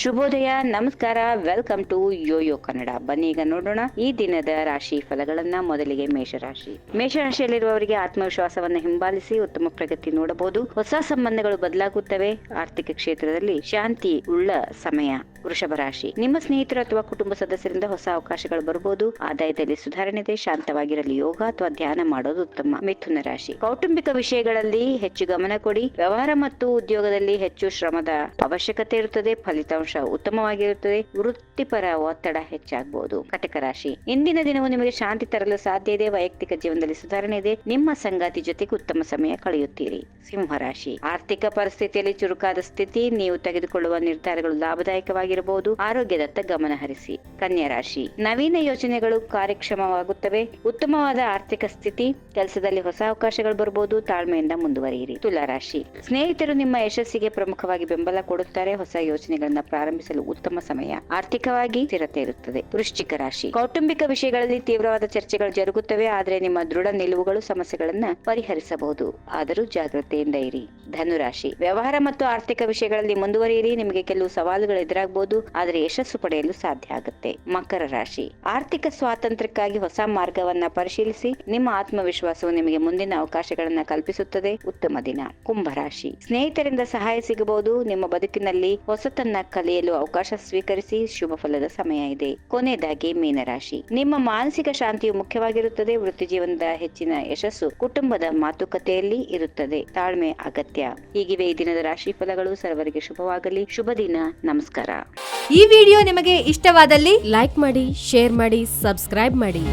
ಶುಭೋದಯ, ನಮಸ್ಕಾರ, welcome to Yoyo Kannada. ಬನ್ನಿ ಈಗ ನೋಡೋಣ ಈ ದಿನದ ರಾಶಿ ಫಲಗಳನ್ನ. ಮೊದಲಿಗೆ ಮೇಷರಾಶಿ. ಮೇಷರಾಶಿಯಲ್ಲಿರುವವರಿಗೆ ಆತ್ಮವಿಶ್ವಾಸವನ್ನು ಹಿಂಬಾಲಿಸಿ ಉತ್ತಮ ಪ್ರಗತಿ ನೋಡಬಹುದು. ಹೊಸ ಸಂಬಂಧಗಳು ಬದಲಾಗುತ್ತವೆ. ಆರ್ಥಿಕ ಕ್ಷೇತ್ರದಲ್ಲಿ ಶಾಂತಿ ಉಳ್ಳ ಸಮಯ. ವೃಷಭ ರಾಶಿ. ನಿಮ್ಮ ಸ್ನೇಹಿತರು ಅಥವಾ ಕುಟುಂಬ ಸದಸ್ಯರಿಂದ ಹೊಸ ಅವಕಾಶಗಳು ಬರಬಹುದು. ಆದಾಯದಲ್ಲಿ ಸುಧಾರಣೆ ಇದೆ. ಶಾಂತವಾಗಿರಲು ಯೋಗ ಅಥವಾ ಧ್ಯಾನ ಮಾಡೋದು ಉತ್ತಮ. ಮಿಥುನ ರಾಶಿ. ಕೌಟುಂಬಿಕ ವಿಷಯಗಳಲ್ಲಿ ಹೆಚ್ಚು ಗಮನ ಕೊಡಿ. ವ್ಯವಹಾರ ಮತ್ತು ಉದ್ಯೋಗದಲ್ಲಿ ಹೆಚ್ಚು ಶ್ರಮದ ಅವಶ್ಯಕತೆ ಇರುತ್ತದೆ. ಫಲಿತಾಂಶ ಉತ್ತಮವಾಗಿರುತ್ತದೆ. ವೃತ್ತಿಪರ ಒತ್ತಡ ಹೆಚ್ಚಾಗಬಹುದು. ಕಟಕ ರಾಶಿ. ಇಂದಿನ ದಿನವು ನಿಮಗೆ ಶಾಂತಿ ತರಲು ಸಾಧ್ಯ ಇದೆ. ವೈಯಕ್ತಿಕ ಜೀವನದಲ್ಲಿ ಸುಧಾರಣೆ ಇದೆ. ನಿಮ್ಮ ಸಂಗಾತಿ ಜೊತೆಗೆ ಉತ್ತಮ ಸಮಯ ಕಳೆಯುತ್ತೀರಿ. ಸಿಂಹ ರಾಶಿ. ಆರ್ಥಿಕ ಪರಿಸ್ಥಿತಿಯಲ್ಲಿ ಚುರುಕಾದ ಸ್ಥಿತಿ. ನೀವು ತೆಗೆದುಕೊಳ್ಳುವ ನಿರ್ಧಾರಗಳು ಲಾಭದಾಯಕವಾಗಿರಬಹುದು. ಆರೋಗ್ಯದತ್ತ ಗಮನ ಹರಿಸಿ. ಕನ್ಯಾ ರಾಶಿ. ನವೀನ ಯೋಜನೆಗಳು ಕಾರ್ಯಕ್ಷಮವಾಗುತ್ತವೆ. ಉತ್ತಮವಾದ ಆರ್ಥಿಕ ಸ್ಥಿತಿ. ಕೆಲಸದಲ್ಲಿ ಹೊಸ ಅವಕಾಶಗಳು ಬರಬಹುದು. ತಾಳ್ಮೆಯಿಂದ ಮುಂದುವರಿಯಿರಿ. ತುಲಾ ರಾಶಿ. ಸ್ನೇಹಿತರು ನಿಮ್ಮ ಯಶಸ್ಸಿಗೆ ಪ್ರಮುಖವಾಗಿ ಬೆಂಬಲ ಕೊಡುತ್ತಾರೆ. ಹೊಸ ಯೋಜನೆಗಳನ್ನ ಪ್ರಾರಂಭಿಸಲು ಉತ್ತಮ ಸಮಯ. ಆರ್ಥಿಕವಾಗಿ ಸ್ಥಿರತೆ ಇರುತ್ತದೆ. ವೃಶ್ಚಿಕ ರಾಶಿ. ಕೌಟುಂಬಿಕ ವಿಷಯಗಳಲ್ಲಿ ತೀವ್ರವಾದ ಚರ್ಚೆಗಳು ಜರುಗುತ್ತವೆ. ಆದರೆ ನಿಮ್ಮ ದೃಢ ನಿಲುವುಗಳು ಸಮಸ್ಯೆಗಳನ್ನ ಪರಿಹರಿಸಬಹುದು. ಆದರೂ ಜಾಗ್ರತೆಯಿಂದ ಇರಿ. ಧನುರಾಶಿ. ವ್ಯವಹಾರ ಮತ್ತು ಆರ್ಥಿಕ ವಿಷಯಗಳಲ್ಲಿ ಮುಂದುವರಿಯಿರಿ. ನಿಮಗೆ ಕೆಲವು ಸವಾಲುಗಳು ಎದುರಾಗಬಹುದು, ಆದರೆ ಯಶಸ್ಸು ಪಡೆಯಲು ಸಾಧ್ಯ ಆಗುತ್ತೆ. ಮಕರ ರಾಶಿ. ಆರ್ಥಿಕ ಸ್ವಾತಂತ್ರ್ಯಕ್ಕಾಗಿ ಹೊಸ ಮಾರ್ಗವನ್ನ ಪರಿಶೀಲಿಸಿ. ನಿಮ್ಮ ಆತ್ಮವಿಶ್ವಾಸವು ನಿಮಗೆ ಮುಂದಿನ ಅವಕಾಶಗಳನ್ನ ಕಲ್ಪಿಸುತ್ತದೆ. ಉತ್ತಮ ದಿನ. ಕುಂಭರಾಶಿ. ಸ್ನೇಹಿತರಿಂದ ಸಹಾಯ ಸಿಗಬಹುದು. ನಿಮ್ಮ ಬದುಕಿನಲ್ಲಿ ಹೊಸತನ್ನ ಕಲಿಯಲು ಅವಕಾಶ ಸ್ವೀಕರಿಸಿ. ಶುಭ ಫಲದ ಸಮಯ ಇದೆ. ಕೊನೆಯದಾಗಿ ಮೀನರಾಶಿ. ನಿಮ್ಮ ಮಾನಸಿಕ ಶಾಂತಿಯು ಮುಖ್ಯವಾಗಿರುತ್ತದೆ. ವೃತ್ತಿ ಜೀವನದ ಹೆಚ್ಚಿನ ಯಶಸ್ಸು ಕುಟುಂಬದ ಮಾತುಕತೆಯಲ್ಲಿ ಇರುತ್ತದೆ. ತಾಳ್ಮೆ ಅಗತ್ಯ. ಹೀಗಿವೆ ಈ ದಿನದ ರಾಶಿ ಫಲಗಳು. ಸರ್ವರಿಗೆ ಶುಭವಾಗಲಿ. ಶುಭ ದಿನ. ನಮಸ್ಕಾರ. ಈ ವಿಡಿಯೋ ನಿಮಗೆ ಇಷ್ಟವಾದಲ್ಲಿ ಲೈಕ್ ಮಾಡಿ, ಶೇರ್ ಮಾಡಿ, ಸಬ್ಸ್ಕ್ರೈಬ್ ಮಾಡಿ.